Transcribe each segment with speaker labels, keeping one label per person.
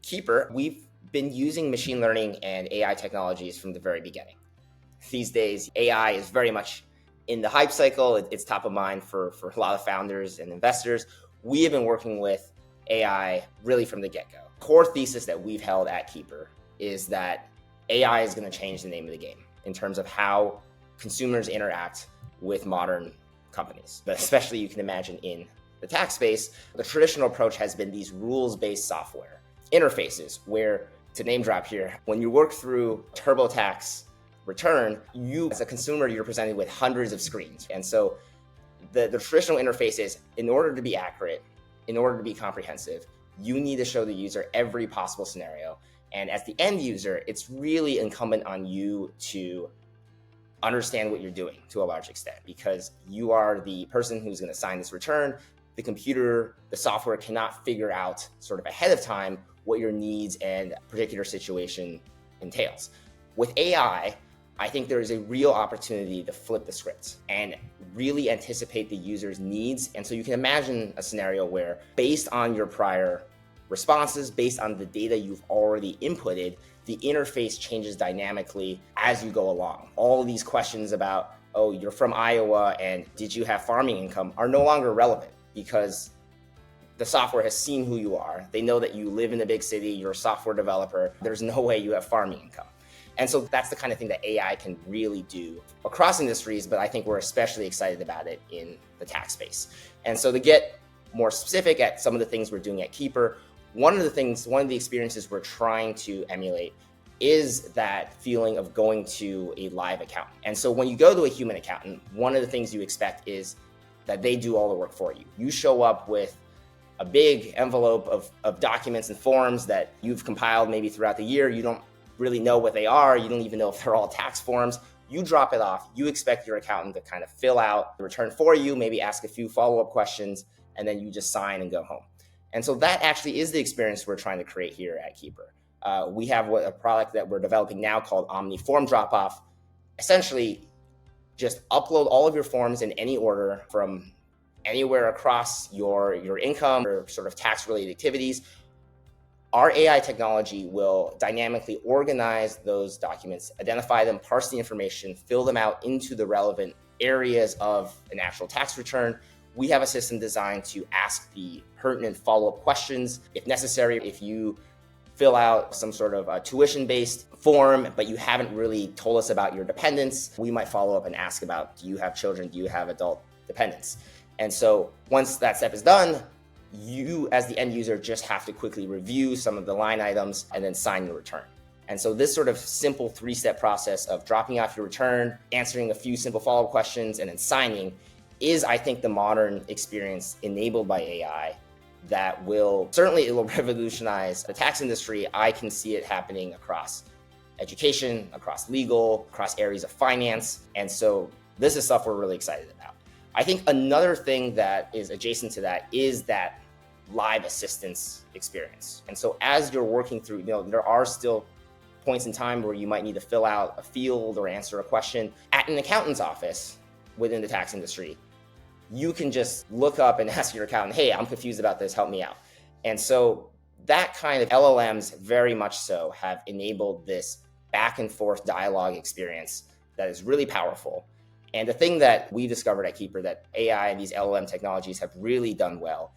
Speaker 1: Keeper, we've been using machine learning and AI technologies from the very beginning. These days, AI is very much in the hype cycle. It's top of mind for a lot of founders and investors. We have been working with AI really from the get-go. Core thesis that we've held at Keeper is that AI is going to change the name of the game in terms of how consumers interact with modern companies. But especially, you can imagine in the tax space, the traditional approach has been these rules-based software interfaces where, to name drop here, when you work through TurboTax return, you as a consumer, you're presented with hundreds of screens. And so the traditional interface is, in order to be accurate, in order to be comprehensive, you need to show the user every possible scenario. And as the end user, it's really incumbent on you to understand what you're doing to a large extent, because you are the person who's going to sign this return. The computer, the software cannot figure out sort of ahead of time what your needs and particular situation entails. With AI, I think there is a real opportunity to flip the script and really anticipate the user's needs. And so you can imagine a scenario where, based on your prior responses, based on the data you've already inputted, the interface changes dynamically as you go along. All of these questions about, oh, you're from Iowa and did you have farming income, are no longer relevant, because the software has seen who you are. They know that you live in a big city, you're a software developer. There's no way you have farming income. And so that's the kind of thing that AI can really do across industries, but I think we're especially excited about it in the tax space. And so to get more specific at some of the things we're doing at Keeper, one of the experiences we're trying to emulate is that feeling of going to a live accountant. And so when you go to a human accountant, one of the things you expect is that they do all the work for you. You show up with a big envelope of documents and forms that you've compiled maybe throughout the year. You don't really know what they are. You don't even know if they're all tax forms. You drop it off. You expect your accountant to kind of fill out the return for you, maybe ask a few follow-up questions, and then you just sign and go home. And so that actually is the experience we're trying to create here at Keeper. We have a product that we're developing now called Omni Form Drop-Off. Essentially, just upload all of your forms in any order from anywhere across your income or sort of tax-related activities. Our AI technology will dynamically organize those documents, identify them, parse the information, fill them out into the relevant areas of an actual tax return. We have a system designed to ask the pertinent follow-up questions. If necessary, if you fill out some sort of tuition-based form, but you haven't really told us about your dependents, we might follow up and ask about, do you have children? Do you have adult dependents? And so once that step is done, you as the end user just have to quickly review some of the line items and then sign your return. And so this sort of simple three-step process of dropping off your return, answering a few simple follow-up questions, and then signing is, I think, the modern experience enabled by AI that will revolutionize the tax industry. I can see it happening across education, across legal, across areas of finance. And so this is stuff we're really excited about. I think another thing that is adjacent to that is that live assistance experience. And so as you're working through, there are still points in time where you might need to fill out a field or answer a question at an accountant's office within the tax industry. You can just look up and ask your accountant, hey, I'm confused about this, help me out. And so that kind of LLMs very much so have enabled this back and forth dialogue experience that is really powerful. And the thing that we discovered at Keeper that AI and these LLM technologies have really done well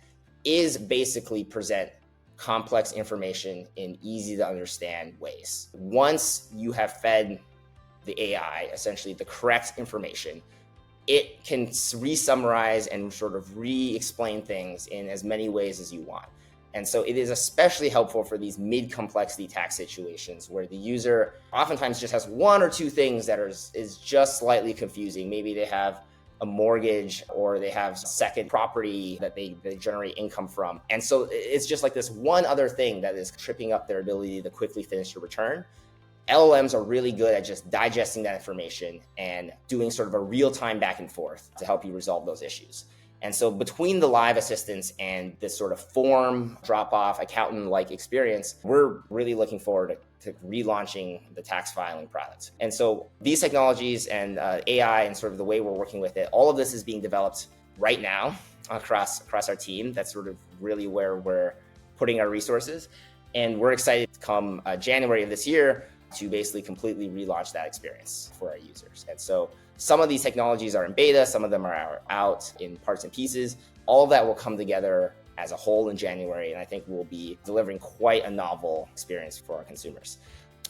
Speaker 1: is basically present complex information in easy to understand ways. Once you have fed the AI essentially the correct information, it can re-summarize and sort of re-explain things in as many ways as you want. And so it is especially helpful for these mid-complexity tax situations where the user oftentimes just has one or two things that is just slightly confusing. Maybe they have a mortgage or they have second property that they generate income from. And so it's just like this one other thing that is tripping up their ability to quickly finish your return. LLMs are really good at just digesting that information and doing sort of a real-time back and forth to help you resolve those issues. And so between the live assistance and this sort of form drop-off accountant-like experience, we're really looking forward to relaunching the tax filing product. And so these technologies and AI and sort of the way we're working with it, all of this is being developed right now across our team. That's sort of really where we're putting our resources. And we're excited to come January of this year to basically completely relaunch that experience for our users. And so some of these technologies are in beta, some of them are out in parts and pieces. All of that will come together as a whole in January, and I think we'll be delivering quite a novel experience for our consumers.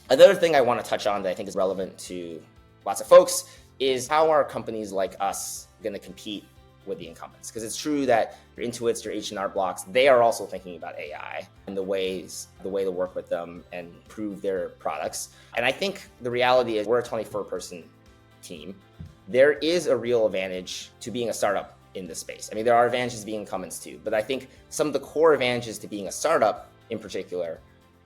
Speaker 1: Another thing I want to touch on that I think is relevant to lots of folks is how are companies like us going to compete with the incumbents? Because it's true that your Intuits, your H&R Blocks, they are also thinking about AI and the way to work with them and improve their products. And I think the reality is we're a 24-person team. There is a real advantage to being a startup in this space. I mean, there are advantages to being incumbents too, but I think some of the core advantages to being a startup in particular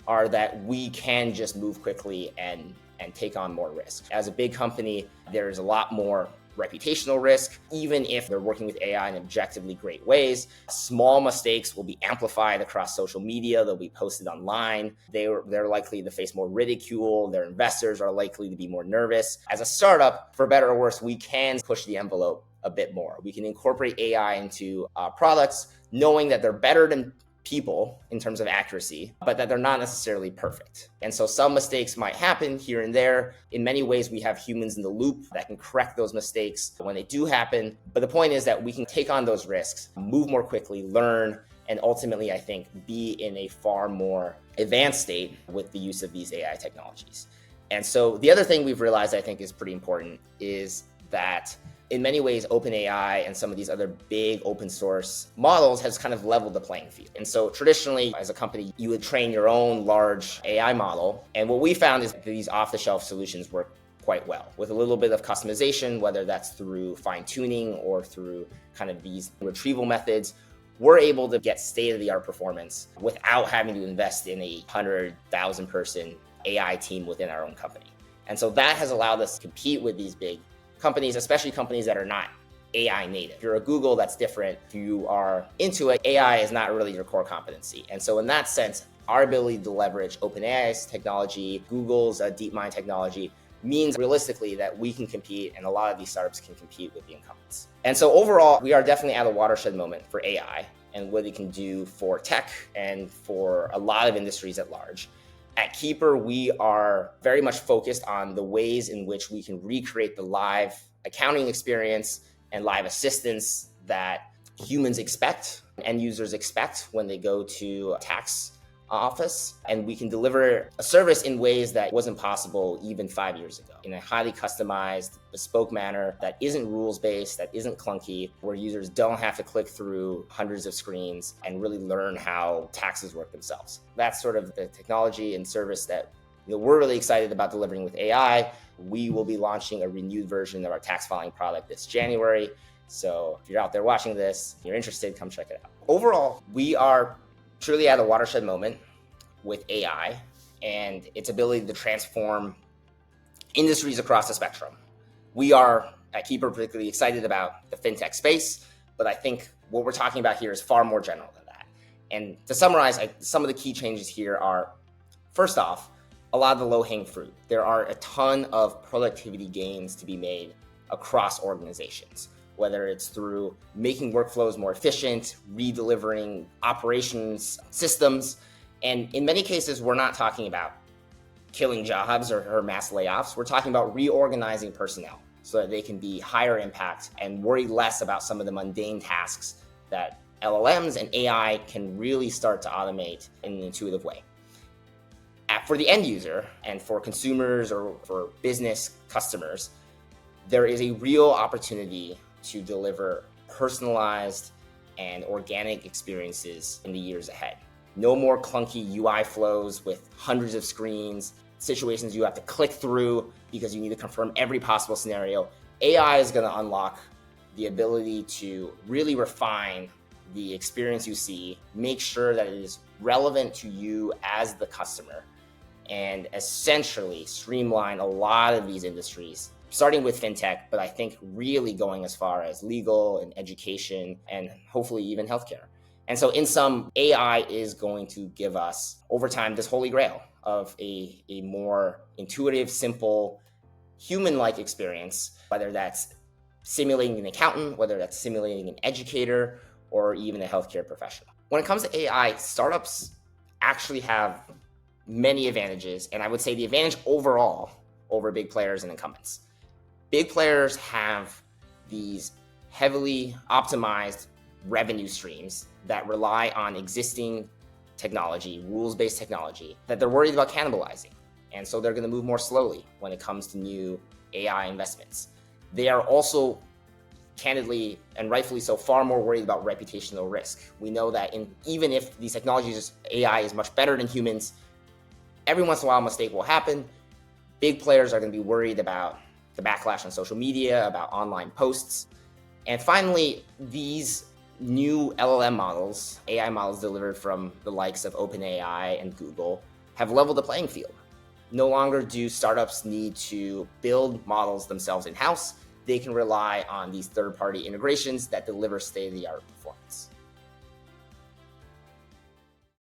Speaker 1: are that we can just move quickly and take on more risk. As a big company, there's a lot more reputational risk, even if they're working with AI in objectively great ways. Small mistakes will be amplified across social media. They'll be posted online. They're likely to face more ridicule. Their investors are likely to be more nervous. As a startup, for better or worse, we can push the envelope a bit more. We can incorporate AI into products, knowing that they're better than people in terms of accuracy, but that they're not necessarily perfect. And so some mistakes might happen here and there. In many ways, we have humans in the loop that can correct those mistakes when they do happen. But the point is that we can take on those risks, move more quickly, learn, and ultimately, I think, be in a far more advanced state with the use of these AI technologies. And so the other thing we've realized I think is pretty important is that in many ways, OpenAI and some of these other big open source models has kind of leveled the playing field. And so traditionally, as a company, you would train your own large AI model. And what we found is that these off-the-shelf solutions work quite well with a little bit of customization, whether that's through fine-tuning or through kind of these retrieval methods. We're able to get state-of-the-art performance without having to invest in a 100,000 person AI team within our own company. And so that has allowed us to compete with these big companies, especially companies that are not AI native. If you're a Google, that's different. If you are into it, AI is not really your core competency. And so in that sense, our ability to leverage OpenAI's technology, Google's DeepMind technology, means realistically that we can compete, and a lot of these startups can compete with the incumbents. And so overall, we are definitely at a watershed moment for AI and what it can do for tech and for a lot of industries at large. At Keeper, we are very much focused on the ways in which we can recreate the live accounting experience and live assistance that humans expect, end users expect when they go to a tax office. And we can deliver a service in ways that wasn't possible even 5 years ago, in a highly customized, bespoke manner that isn't rules-based, that isn't clunky, where users don't have to click through hundreds of screens and really learn how taxes work themselves. That's sort of the technology and service that we're really excited about delivering with AI. We will be launching a renewed version of our tax filing product this January. So if you're out there watching this, if you're interested, come check it out. Overall, we are truly at a watershed moment with AI and its ability to transform industries across the spectrum. We are at Keeper particularly excited about the fintech space, but I think what we're talking about here is far more general than that. And to summarize, some of the key changes here are, first off, a lot of the low-hanging fruit. There are a ton of productivity gains to be made across organizations, whether it's through making workflows more efficient, redelivering operations systems. And in many cases, we're not talking about killing jobs or mass layoffs. We're talking about reorganizing personnel so that they can be higher impact and worry less about some of the mundane tasks that LLMs and AI can really start to automate in an intuitive way. For the end user and for consumers or for business customers, there is a real opportunity to deliver personalized and organic experiences in the years ahead. No more clunky UI flows with hundreds of screens, situations you have to click through because you need to confirm every possible scenario. AI is going to unlock the ability to really refine the experience you see, make sure that it is relevant to you as the customer, and essentially streamline a lot of these industries, starting with fintech, but I think really going as far as legal and education and hopefully even healthcare. And so in sum, AI is going to give us, over time, this holy grail of a more intuitive, simple, human-like experience, whether that's simulating an accountant, whether that's simulating an educator, or even a healthcare professional. When it comes to AI, startups actually have many advantages. And I would say the advantage overall over big players and incumbents. Big players have these heavily optimized revenue streams that rely on existing technology, rules-based technology, that they're worried about cannibalizing. And so they're going to move more slowly when it comes to new AI investments. They are also, candidly and rightfully so, far more worried about reputational risk. We know that even if these technologies, AI is much better than humans, every once in a while a mistake will happen. Big players are going to be worried about the backlash on social media, about online posts. And finally, these new LLM models, AI models delivered from the likes of OpenAI and Google, have leveled the playing field. No longer do startups need to build models themselves in-house. They can rely on these third-party integrations that deliver state-of-the-art performance.